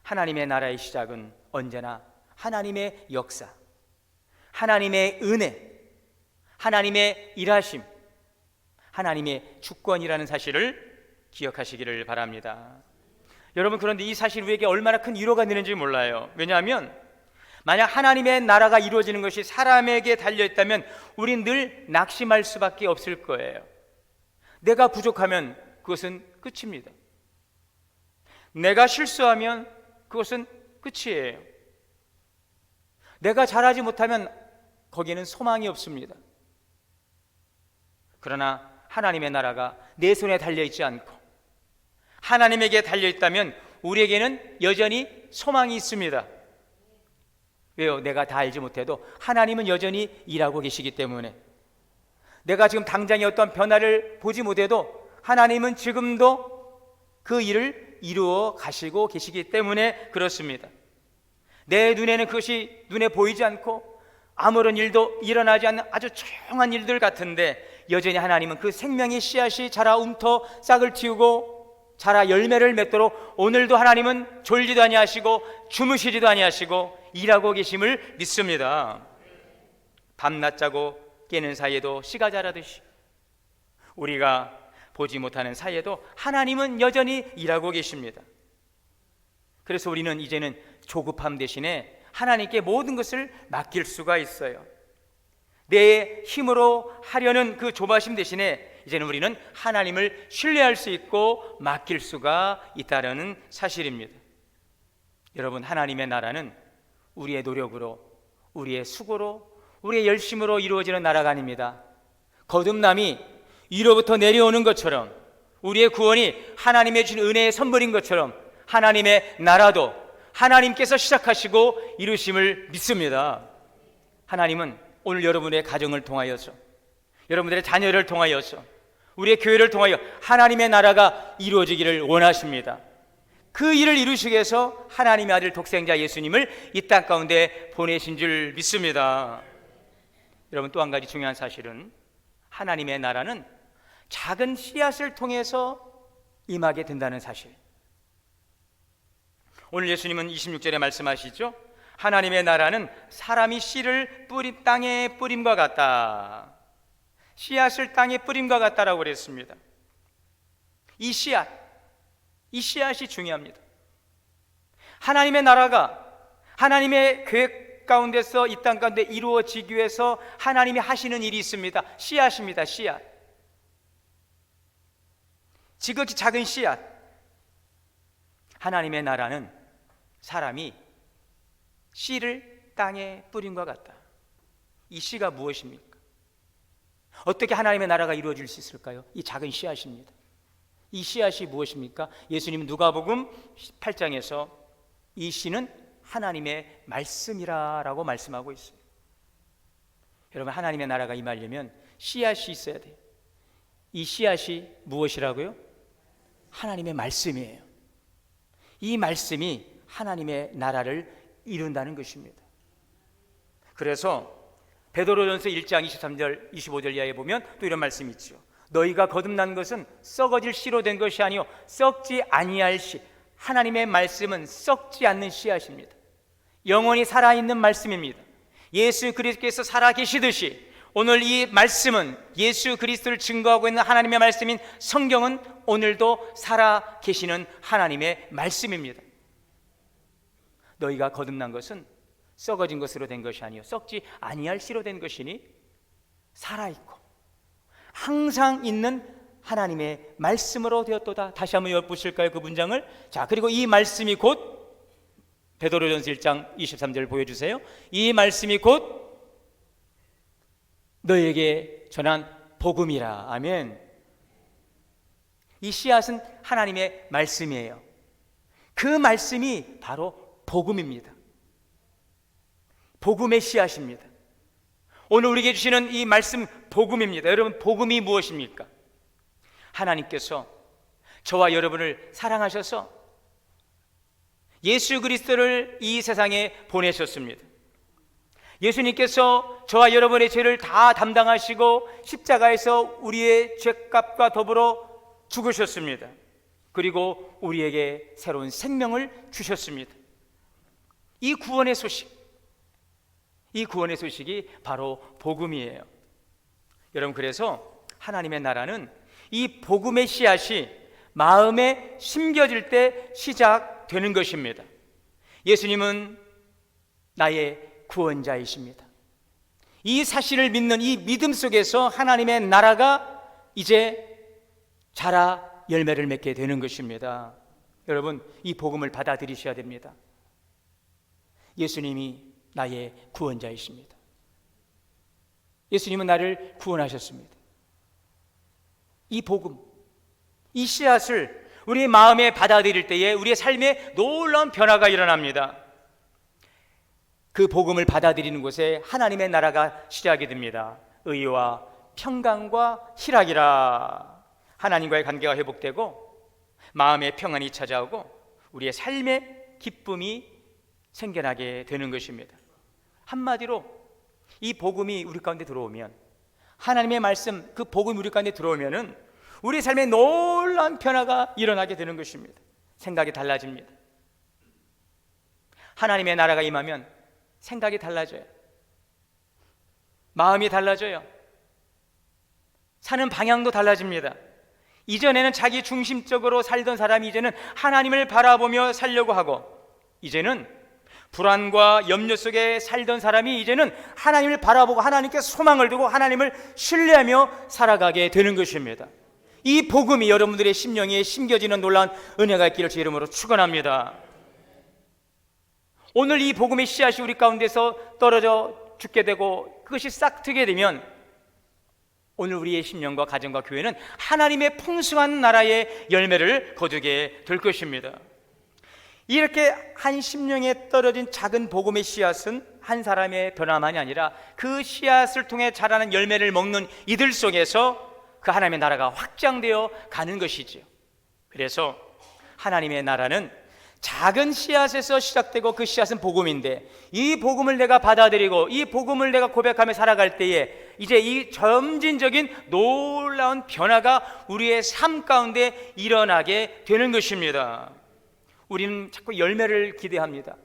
하나님의 나라의 시작은 언제나 하나님의 역사, 하나님의 은혜, 하나님의 일하심, 하나님의 주권이라는 사실을 기억하시기를 바랍니다. 여러분, 그런데 이 사실이 우리에게 얼마나 큰 위로가 되는지 몰라요. 왜냐하면 만약 하나님의 나라가 이루어지는 것이 사람에게 달려있다면 우린 늘 낙심할 수밖에 없을 거예요. 내가 부족하면 그것은 끝입니다. 내가 실수하면 그것은 끝이에요. 내가 잘하지 못하면 거기에는 소망이 없습니다. 그러나 하나님의 나라가 내 손에 달려있지 않고 하나님에게 달려있다면 우리에게는 여전히 소망이 있습니다. 왜요? 내가 다 알지 못해도 하나님은 여전히 일하고 계시기 때문에, 내가 지금 당장의 어떤 변화를 보지 못해도 하나님은 지금도 그 일을 이루어 가시고 계시기 때문에 그렇습니다. 내 눈에는 그것이 눈에 보이지 않고 아무런 일도 일어나지 않는 아주 조용한 일들 같은데 여전히 하나님은 그 생명의 씨앗이 자라 움터 싹을 틔우고 자라 열매를 맺도록 오늘도 하나님은 졸지도 아니하시고 주무시지도 아니하시고 일하고 계심을 믿습니다. 밤낮 자고 깨는 사이에도 씨가 자라듯이 우리가 보지 못하는 사이에도 하나님은 여전히 일하고 계십니다. 그래서 우리는 이제는 조급함 대신에 하나님께 모든 것을 맡길 수가 있어요. 내 힘으로 하려는 그 조바심 대신에 이제는 우리는 하나님을 신뢰할 수 있고 맡길 수가 있다는 사실입니다. 여러분, 하나님의 나라는 우리의 노력으로, 우리의 수고로, 우리의 열심으로 이루어지는 나라가 아닙니다. 거듭남이 위로부터 내려오는 것처럼, 우리의 구원이 하나님의 주신 은혜의 선물인 것처럼 하나님의 나라도 하나님께서 시작하시고 이루심을 믿습니다. 하나님은 오늘 여러분의 가정을 통하여서, 여러분들의 자녀를 통하여서, 우리의 교회를 통하여 하나님의 나라가 이루어지기를 원하십니다. 그 일을 이루시기 위해서 하나님의 아들 독생자 예수님을 이 땅 가운데 보내신 줄 믿습니다. 여러분, 또 한 가지 중요한 사실은 하나님의 나라는 작은 씨앗을 통해서 임하게 된다는 사실. 오늘 예수님은 26절에 말씀하시죠. 하나님의 나라는 사람이 씨를 땅에 뿌림과 같다. 씨앗을 땅에 뿌림과 같다라고 그랬습니다. 이 씨앗이 중요합니다. 하나님의 나라가 하나님의 계획 가운데서 이 땅 가운데 이루어지기 위해서 하나님이 하시는 일이 있습니다. 씨앗입니다. 씨앗. 지극히 작은 씨앗. 하나님의 나라는 사람이 씨를 땅에 뿌림과 같다. 이 씨가 무엇입니까? 어떻게 하나님의 나라가 이루어질 수 있을까요? 이 작은 씨앗입니다. 이 씨앗이 무엇입니까? 예수님은 누가복음 8장에서 이 씨는 하나님의 말씀이라고 말씀하고 있어요. 여러분, 하나님의 나라가 임하려면 씨앗이 있어야 돼요. 이 씨앗이 무엇이라고요? 하나님의 말씀이에요. 이 말씀이 하나님의 나라를 이룬다는 것입니다. 그래서 베드로전서 1장 23절 25절 이하에 보면 또 이런 말씀이 있죠. 너희가 거듭난 것은 썩어질 씨로 된 것이 아니요 썩지 아니할 씨. 하나님의 말씀은 썩지 않는 씨앗입니다. 영원히 살아있는 말씀입니다. 예수 그리스도께서 살아계시듯이 오늘 이 말씀은, 예수 그리스도를 증거하고 있는 하나님의 말씀인 성경은 오늘도 살아계시는 하나님의 말씀입니다. 너희가 거듭난 것은 썩어진 것으로 된 것이 아니요 썩지 아니할 씨로 된 것이니 살아있고 항상 있는 하나님의 말씀으로 되었도다. 다시 한번 엿보실까요? 그 문장을. 자, 그리고 이 말씀이 곧 베드로전서 1장 23절 보여주세요. 이 말씀이 곧 너에게 전한 복음이라. 아멘. 이 씨앗은 하나님의 말씀이에요. 그 말씀이 바로 복음입니다. 복음의 씨앗입니다. 오늘 우리에게 주시는 이 말씀 복음입니다. 여러분, 복음이 무엇입니까? 하나님께서 저와 여러분을 사랑하셔서 예수 그리스도를 이 세상에 보내셨습니다. 예수님께서 저와 여러분의 죄를 다 담당하시고 십자가에서 우리의 죄값과 더불어 죽으셨습니다. 그리고 우리에게 새로운 생명을 주셨습니다. 이 구원의 소식이 바로 복음이에요. 여러분, 그래서 하나님의 나라는 이 복음의 씨앗이 마음에 심겨질 때 시작되는 것입니다. 예수님은 나의 구원자이십니다. 이 사실을 믿는 이 믿음 속에서 하나님의 나라가 이제 자라 열매를 맺게 되는 것입니다. 여러분, 이 복음을 받아들이셔야 됩니다. 예수님이 나의 구원자이십니다. 예수님은 나를 구원하셨습니다. 이 복음, 이 씨앗을 우리 마음에 받아들일 때에 우리의 삶에 놀라운 변화가 일어납니다. 그 복음을 받아들이는 곳에 하나님의 나라가 시작이 됩니다. 의와 평강과 희락이라. 하나님과의 관계가 회복되고 마음의 평안이 찾아오고 우리의 삶의 기쁨이 생겨나게 되는 것입니다. 한마디로 이 복음이 우리 가운데 들어오면, 하나님의 말씀, 그 복음이 우리 가운데 들어오면은 우리 삶에 놀라운 변화가 일어나게 되는 것입니다. 생각이 달라집니다. 하나님의 나라가 임하면 생각이 달라져요. 마음이 달라져요. 사는 방향도 달라집니다. 이전에는 자기 중심적으로 살던 사람이 이제는 하나님을 바라보며 살려고 하고, 이제는 불안과 염려 속에 살던 사람이 이제는 하나님을 바라보고 하나님께 소망을 두고 하나님을 신뢰하며 살아가게 되는 것입니다. 이 복음이 여러분들의 심령에 심겨지는 놀라운 은혜가 있기를 주 이름으로 축원합니다. 오늘 이 복음의 씨앗이 우리 가운데서 떨어져 죽게 되고 그것이 싹트게 되면 오늘 우리의 심령과 가정과 교회는 하나님의 풍성한 나라의 열매를 거두게 될 것입니다. 이렇게 한 심령에 떨어진 작은 복음의 씨앗은 한 사람의 변화만이 아니라 그 씨앗을 통해 자라는 열매를 먹는 이들 속에서 그 하나님의 나라가 확장되어 가는 것이지요. 그래서 하나님의 나라는 작은 씨앗에서 시작되고 그 씨앗은 복음인데, 이 복음을 내가 받아들이고 이 복음을 내가 고백하며 살아갈 때에 이제 이 점진적인 놀라운 변화가 우리의 삶 가운데 일어나게 되는 것입니다. 우리는 자꾸 열매를 기대합니다.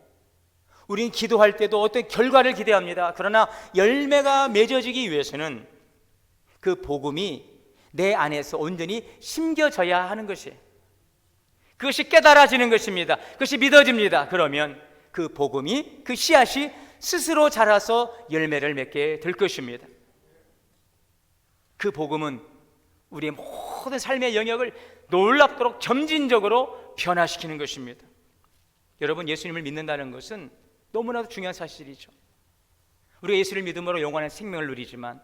우리는 기도할 때도 어떤 결과를 기대합니다. 그러나 열매가 맺어지기 위해서는 그 복음이 내 안에서 온전히 심겨져야 하는 것이에요. 그것이 깨달아지는 것입니다. 그것이 믿어집니다. 그러면 그 복음이, 그 씨앗이 스스로 자라서 열매를 맺게 될 것입니다. 그 복음은 우리의 모든 삶의 영역을 놀랍도록 점진적으로 변화시키는 것입니다. 여러분, 예수님을 믿는다는 것은 너무나도 중요한 사실이죠. 우리가 예수를 믿음으로 영원한 생명을 누리지만,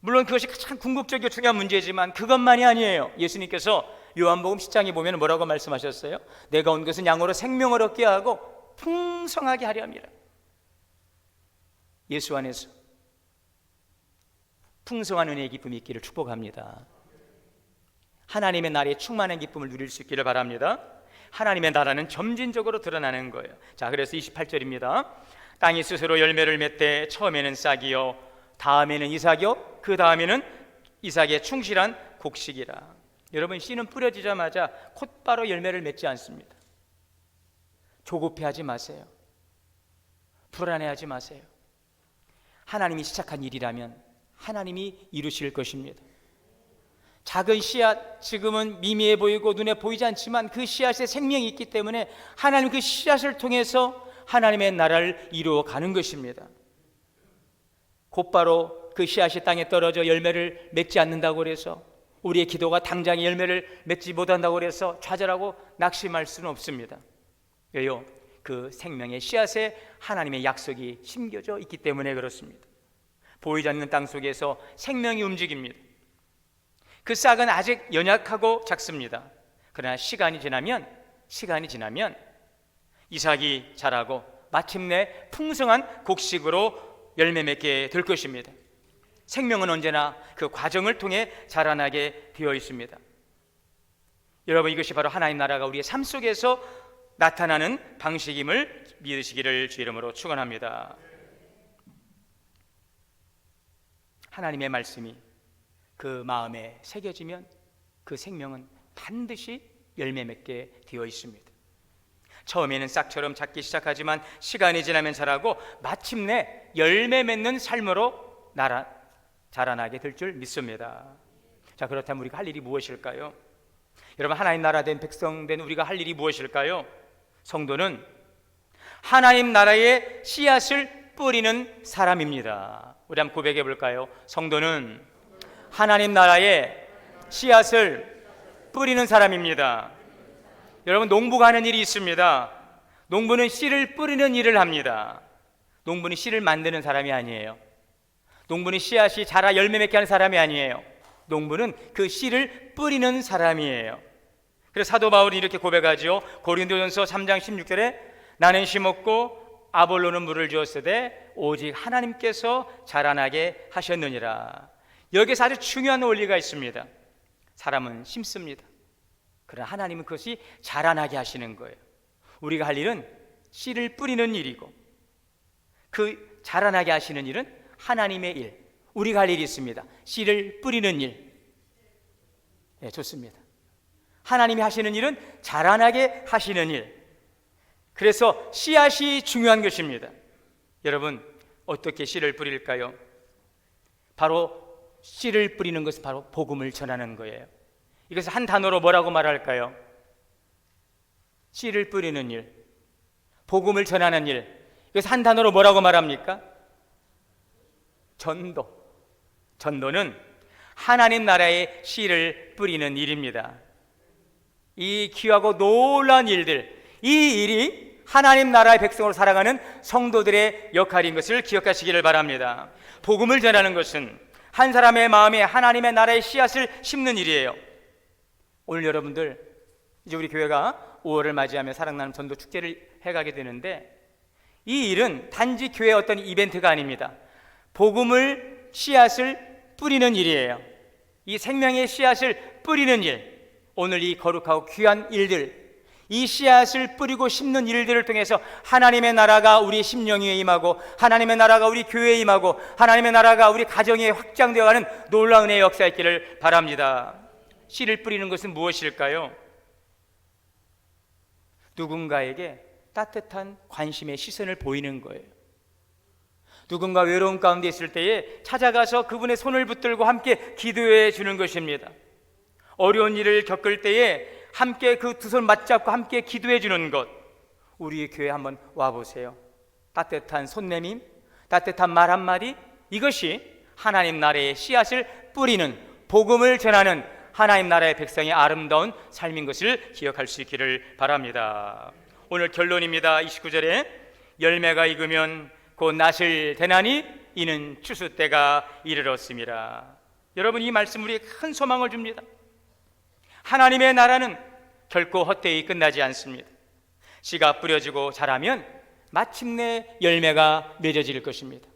물론 그것이 가장 궁극적이고 중요한 문제지만 그것만이 아니에요. 예수님께서 요한복음 10장에 보면 뭐라고 말씀하셨어요? 내가 온 것은 양으로 생명을 얻게 하고 풍성하게 하려 함이라. 예수 안에서 풍성한 은혜의 기쁨이 있기를 축복합니다. 하나님의 나라의 충만한 기쁨을 누릴 수 있기를 바랍니다. 하나님의 나라는 점진적으로 드러나는 거예요. 자, 그래서 28절입니다. 땅이 스스로 열매를 맺되 처음에는 싹이요, 다음에는 이삭이요, 그 다음에는 이삭의 충실한 곡식이라. 여러분, 씨는 뿌려지자마자 곧바로 열매를 맺지 않습니다. 조급해하지 마세요. 불안해하지 마세요. 하나님이 시작한 일이라면 하나님이 이루실 것입니다. 작은 씨앗, 지금은 미미해 보이고 눈에 보이지 않지만 그 씨앗에 생명이 있기 때문에 하나님 그 씨앗을 통해서 하나님의 나라를 이루어가는 것입니다. 곧바로 그 씨앗이 땅에 떨어져 열매를 맺지 않는다고 해서, 우리의 기도가 당장에 열매를 맺지 못한다고 해서 좌절하고 낙심할 수는 없습니다. 왜요? 그 생명의 씨앗에 하나님의 약속이 심겨져 있기 때문에 그렇습니다. 보이지 않는 땅 속에서 생명이 움직입니다. 그 싹은 아직 연약하고 작습니다. 그러나 시간이 지나면 이삭이 자라고 마침내 풍성한 곡식으로 열매 맺게 될 것입니다. 생명은 언제나 그 과정을 통해 자라나게 되어 있습니다. 여러분, 이것이 바로 하나님 나라가 우리의 삶 속에서 나타나는 방식임을 믿으시기를 주 이름으로 축원합니다. 하나님의 말씀이 그 마음에 새겨지면 그 생명은 반드시 열매 맺게 되어 있습니다. 처음에는 싹처럼 작기 시작하지만 시간이 지나면 자라고 마침내 열매 맺는 삶으로 자라나게 될 줄 믿습니다. 자, 그렇다면 우리가 할 일이 무엇일까요? 여러분, 하나님 나라 된 백성 된 우리가 할 일이 무엇일까요? 성도는 하나님 나라의 씨앗을 뿌리는 사람입니다. 우리 한번 고백해 볼까요? 성도는 하나님 나라의 씨앗을 뿌리는 사람입니다. 여러분, 농부가 하는 일이 있습니다. 농부는 씨를 뿌리는 일을 합니다. 농부는 씨를 만드는 사람이 아니에요. 농부는 씨앗이 자라 열매 맺게 하는 사람이 아니에요. 농부는 그 씨를 뿌리는 사람이에요. 그래서 사도 바울이 이렇게 고백하죠. 고린도전서 3장 16절에 나는 심었고 아볼로는 물을 주었으되 오직 하나님께서 자라나게 하셨느니라. 여기서 아주 중요한 원리가 있습니다. 사람은 심습니다. 그러나 하나님은 그것이 자라나게 하시는 거예요. 우리가 할 일은 씨를 뿌리는 일이고, 그 자라나게 하시는 일은 하나님의 일. 우리가 할 일이 있습니다. 씨를 뿌리는 일. 네, 좋습니다. 하나님이 하시는 일은 자라나게 하시는 일. 그래서 씨앗이 중요한 것입니다. 여러분, 어떻게 씨를 뿌릴까요? 바로 씨를 뿌리는 것은 바로 복음을 전하는 거예요. 이것을 한 단어로 뭐라고 말할까요? 씨를 뿌리는 일, 복음을 전하는 일. 이것을 한 단어로 뭐라고 말합니까? 전도. 전도는 하나님 나라의 씨를 뿌리는 일입니다. 이 귀하고 놀라운 일들, 이 일이 하나님 나라의 백성으로 살아가는 성도들의 역할인 것을 기억하시기를 바랍니다. 복음을 전하는 것은 한 사람의 마음에 하나님의 나라의 씨앗을 심는 일이에요. 오늘 여러분들, 이제 우리 교회가 5월을 맞이하며 사랑나눔 전도 축제를 해가게 되는데, 이 일은 단지 교회의 어떤 이벤트가 아닙니다. 복음을 씨앗을 뿌리는 일이에요. 이 생명의 씨앗을 뿌리는 일, 오늘 이 거룩하고 귀한 일들, 이 씨앗을 뿌리고 심는 일들을 통해서 하나님의 나라가 우리 심령 위에 임하고, 하나님의 나라가 우리 교회에 임하고, 하나님의 나라가 우리 가정에 확장되어가는 놀라운 은혜의 역사 있기를 바랍니다. 씨를 뿌리는 것은 무엇일까요? 누군가에게 따뜻한 관심의 시선을 보이는 거예요. 누군가 외로운 가운데 있을 때에 찾아가서 그분의 손을 붙들고 함께 기도해 주는 것입니다. 어려운 일을 겪을 때에 함께 그 두 손 맞잡고 함께 기도해 주는 것. 우리 교회 한번 와보세요. 따뜻한 손내밈, 따뜻한 말 한마디, 이것이 하나님 나라의 씨앗을 뿌리는, 복음을 전하는 하나님 나라의 백성의 아름다운 삶인 것을 기억할 수 있기를 바랍니다. 오늘 결론입니다. 29절에 열매가 익으면 곧 낫을 대나니 이는 추수 때가 이르렀습니다. 여러분, 이 말씀 우리에게 큰 소망을 줍니다. 하나님의 나라는 결코 헛되이 끝나지 않습니다. 씨가 뿌려지고 자라면 마침내 열매가 맺어질 것입니다.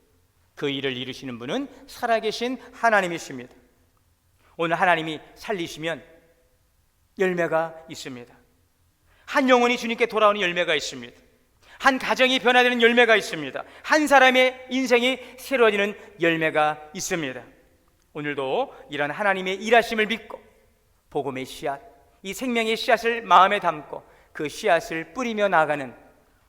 그 일을 이루시는 분은 살아계신 하나님이십니다. 오늘 하나님이 살리시면 열매가 있습니다. 한 영혼이 주님께 돌아오는 열매가 있습니다. 한 가정이 변화되는 열매가 있습니다. 한 사람의 인생이 새로워지는 열매가 있습니다. 오늘도 이런 하나님의 일하심을 믿고 복음의 씨앗, 이 생명의 씨앗을 마음에 담고 그 씨앗을 뿌리며 나아가는,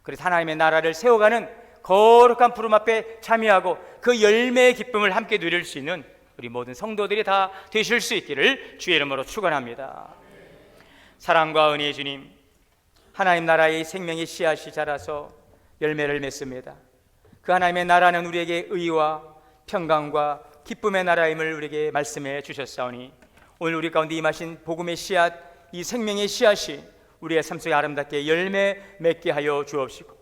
그래서 하나님의 나라를 세워가는 거룩한 푸름 앞에 참여하고 그 열매의 기쁨을 함께 누릴 수 있는 우리 모든 성도들이 다 되실 수 있기를 주의 이름으로 축원합니다. 사랑과 은혜의 주님, 하나님 나라의 생명의 씨앗이 자라서 열매를 맺습니다. 그 하나님의 나라는 우리에게 의와 평강과 기쁨의 나라임을 우리에게 말씀해 주셨사오니, 오늘 우리 가운데 임하신 복음의 씨앗, 이 생명의 씨앗이 우리의 삶 속에 아름답게 열매 맺게 하여 주옵시고,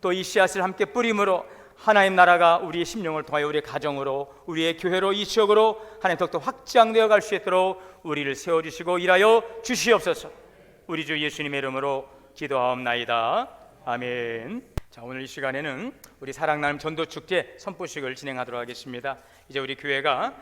또 이 씨앗을 함께 뿌림으로 하나님 나라가 우리의 심령을 통하여 우리의 가정으로, 우리의 교회로, 이 지역으로 하나님 더욱더 확장되어 갈 수 있도록 우리를 세워주시고 일하여 주시옵소서. 우리 주 예수님의 이름으로 기도하옵나이다. 아멘. 자, 오늘 이 시간에는 우리 사랑나눔 전도축제 선포식을 진행하도록 하겠습니다. 이제 우리 교회가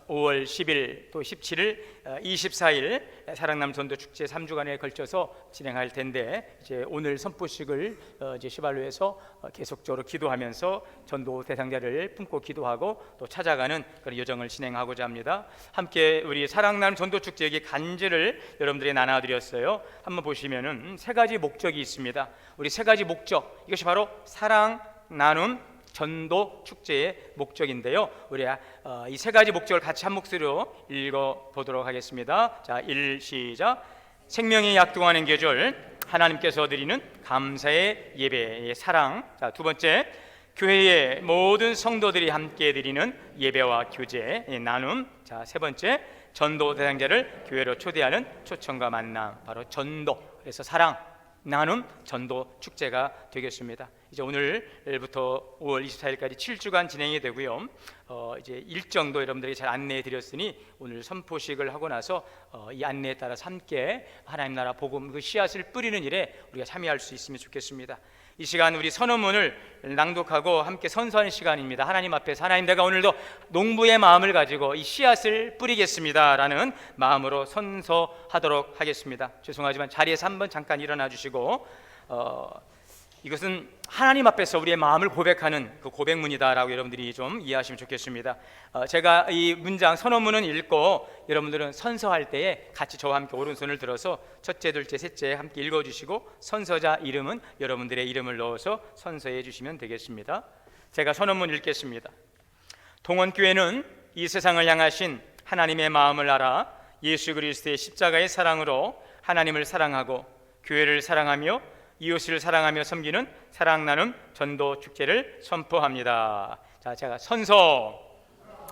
5월 10일 또 17일 24일 사랑나눔 전도축제 3주간에 걸쳐서 진행할 텐데, 이제 오늘 선포식을 이제 시발로에서 계속적으로 기도하면서 전도 대상자를 품고 기도하고 또 찾아가는 그런 여정을 진행하고자 합니다. 함께 우리 사랑나눔 전도축제의 간증을 여러분들이 나눠드렸어요. 한번 보시면은 세 가지 목적이 있습니다. 우리 세 가지 목적, 이것이 바로 사랑, 나눔, 전도 축제의 목적인데요. 우리 이 세 가지 목적을 같이 한 목소리로 읽어보도록 하겠습니다. 자, 시작. 생명이 약동하는 계절, 하나님께서 드리는 감사의 예배의 사랑. 자, 두 번째, 교회의 모든 성도들이 함께 드리는 예배와 교제의 나눔. 자, 세 번째, 전도 대상자를 교회로 초대하는 초청과 만남, 바로 전도. 그래서 사랑, 나눔, 전도 축제가 되겠습니다. 이제 오늘부터 5월 24일까지 7주간 진행이 되고요. 이제 일정도 여러분들에게 잘 안내해 드렸으니 오늘 선포식을 하고 나서 이 안내에 따라서 함께 하나님 나라 복음 그 씨앗을 뿌리는 일에 우리가 참여할 수 있으면 좋겠습니다. 이 시간 우리 선언문을 낭독하고 함께 선서하는 시간입니다. 하나님 앞에서, 하나님, 내가 오늘도 농부의 마음을 가지고 이 씨앗을 뿌리겠습니다 라는 마음으로 선서하도록 하겠습니다. 죄송하지만 자리에서 한번 잠깐 일어나 주시고 이것은 하나님 앞에서 우리의 마음을 고백하는 그 고백문이다라고 여러분들이 좀 이해하시면 좋겠습니다. 제가 이 문장 선언문은 읽고 여러분들은 선서할 때에 같이 저와 함께 오른손을 들어서 첫째, 둘째, 셋째 함께 읽어주시고 선서자 이름은 여러분들의 이름을 넣어서 선서해 주시면 되겠습니다. 제가 선언문 읽겠습니다. 동원교회는 이 세상을 향하신 하나님의 마음을 알아 예수 그리스도의 십자가의 사랑으로 하나님을 사랑하고 교회를 사랑하며 이웃을 사랑하며 섬기는 사랑 나눔 전도 축제를 선포합니다. 자, 제가 선서.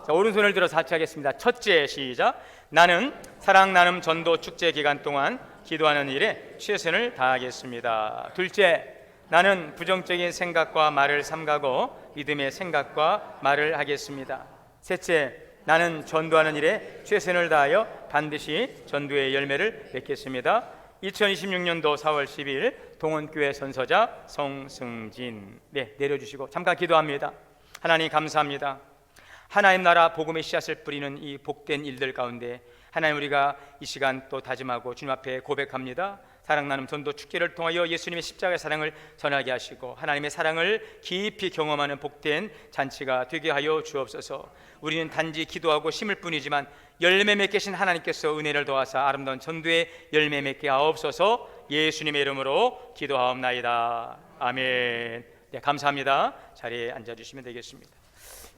자, 오른손을 들어서 같이 하겠습니다. 첫째, 시작. 나는 사랑 나눔 전도 축제 기간 동안 기도하는 일에 최선을 다하겠습니다. 둘째, 나는 부정적인 생각과 말을 삼가고 믿음의 생각과 말을 하겠습니다. 셋째, 나는 전도하는 일에 최선을 다하여 반드시 전도의 열매를 맺겠습니다. 2026년도 4월 10일 동원교회 선서자 송승진. 네, 내려주시고 잠깐 기도합니다. 하나님 감사합니다. 하나님 나라 복음의 씨앗을 뿌리는 이 복된 일들 가운데 하나님 우리가 이 시간 또 다짐하고 주님 앞에 고백합니다. 사랑 나눔 전도 축제를 통하여 예수님의 십자가의 사랑을 전하게 하시고 하나님의 사랑을 깊이 경험하는 복된 잔치가 되게 하여 주옵소서. 우리는 단지 기도하고 심을 뿐이지만 열매 맺게 하신 하나님께서 은혜를 더하사 아름다운 전도의 열매 맺게 하옵소서. 예수님의 이름으로 기도하옵나이다. 아멘. 네, 감사합니다. 자리에 앉아주시면 되겠습니다.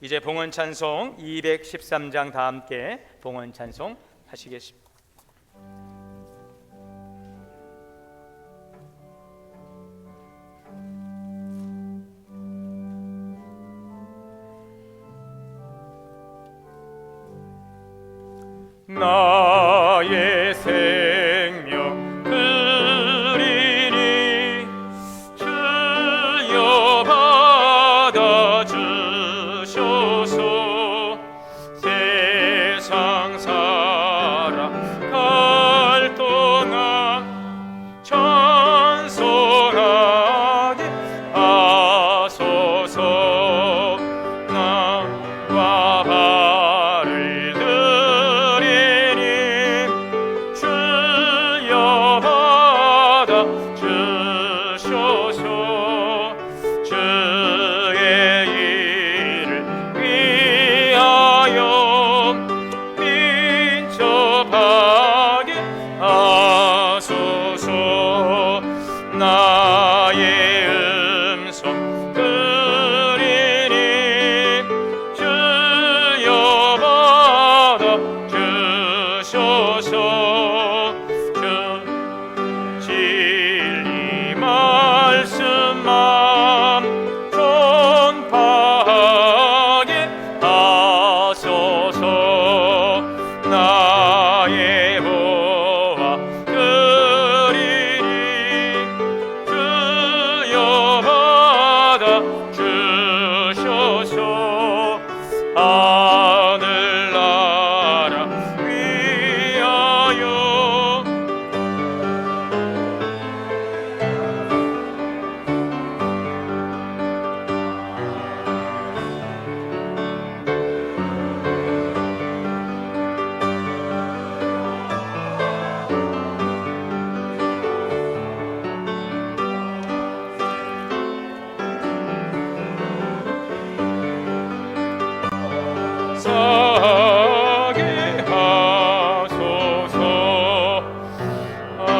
이제 봉헌 찬송 213장 다 함께 봉헌 찬송 하시겠습니다. 나의 생명 드리니 주여 받아 주소서. 세상 살아갈 동안 찬송하게 하소서. 나와 발을 주여 받아 주소서. 주의 일을 위하여 민첩하게 하소서. 나의 음성 들으니 주여 받아 주소서. 진리 말씀만 전파하게 하소서. 나의 보아 드리니 주여 받아 주소서. 하늘나라 위하여 사게 하소서. 아멘.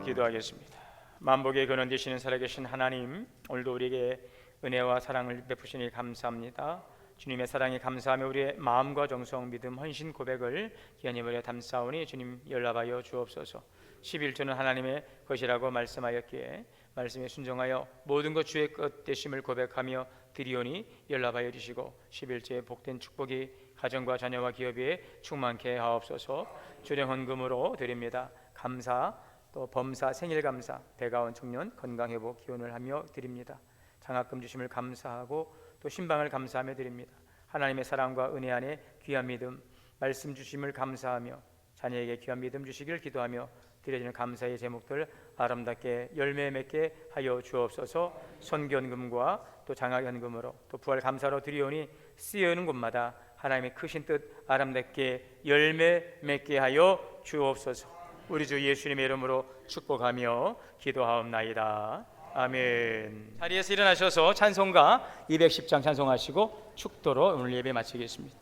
기도하겠습니다. 만복의 근원 되시는 살아계신 하나님, 오늘도 우리에게 은혜와 사랑을 베푸시니 감사합니다. 주님의 사랑에 감사하며 우리의 마음과 정성, 믿음, 헌신 고백을 기한히 버려 담사오니 주님 연락하여 주옵소서. 11조는 하나님의 것이라고 말씀하였기에 말씀에 순종하여 모든 것 주의 것 되심을 고백하며 드리오니 연락하여 주시고 11조의 복된 축복이 가정과 자녀와 기업에 충만케 하옵소서. 주령 헌금으로 드립니다. 감사, 또 범사, 생일 감사, 배가 온 청년 건강회복 기원을 하며 드립니다. 장학금 주심을 감사하고 또 신방을 감사하며 드립니다. 하나님의 사랑과 은혜 안에 귀한 믿음, 말씀 주심을 감사하며 자녀에게 귀한 믿음 주시길 기도하며 드려지는 감사의 제목들 아름답게 열매 맺게 하여 주옵소서. 선견금과 또 장학연금으로 또 부활 감사로 드리오니 쓰여오는 곳마다 하나님의 크신 뜻 아름답게 열매 맺게 하여 주옵소서. 우리 주 예수님의 이름으로 축복하며 기도하옵나이다. 아멘. 자리에서 일어나셔서 찬송가 210장 찬송하시고 축도로 오늘 예배 마치겠습니다.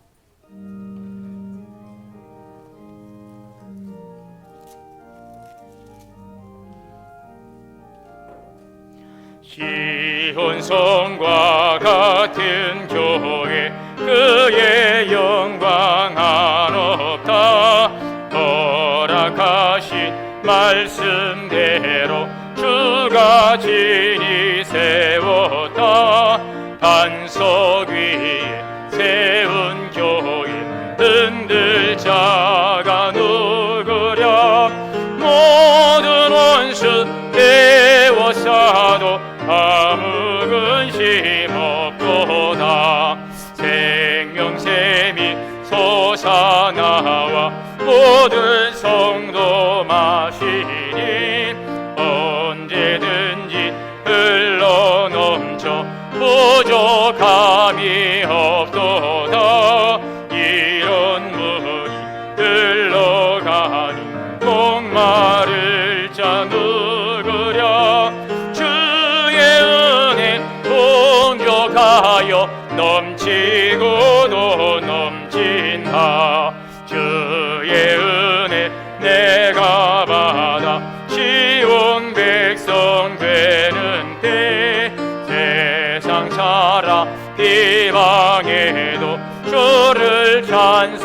시온성과 같은 교회 그의 영광 한없다. 허락하신 말씀대로 주가 진히 세웠다. 반석 위에 세운 교회 흔들 자가 누구랴. 모든 원수 배워싸도 아무 근심 없도다. 생명샘이 솟아나와 모든 성도 마시니 언제든지 흘러넘쳐 부족함이 없도다. 이런 물이 흘러가니 목마를 자 누구랴. 주의 은혜 동족하여 넘치고도 넘친다. 주의 은혜 내가 받아 시온 백성 되는 때 세상 살아 비방해도 주를 찬송하리라.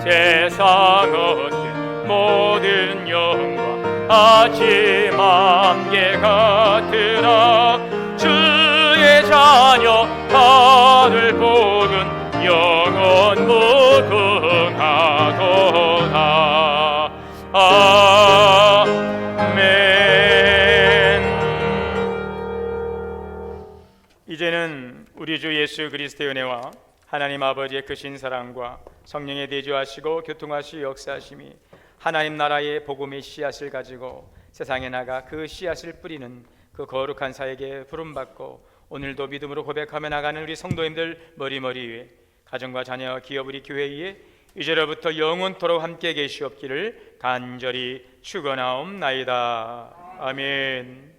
세상 얻는 모든 영광 아침 안개 같으라. 주의 자녀 받을 복은 영원 무궁하도다. 아멘. 이제는 우리 주 예수 그리스도의 은혜와 하나님 아버지의 크신 사랑과 성령의 대조하시고 교통하시 역사하심이 하나님 나라의 복음의 씨앗을 가지고 세상에 나가 그 씨앗을 뿌리는 그 거룩한 사에게 부름받고 오늘도 믿음으로 고백하며 나가는 우리 성도님들 머리머리 위에 가정과 자녀 기업 우리 교회 위에 이제로부터 영원토록 함께 계시옵기를 간절히 축원하옵나이다. 아멘.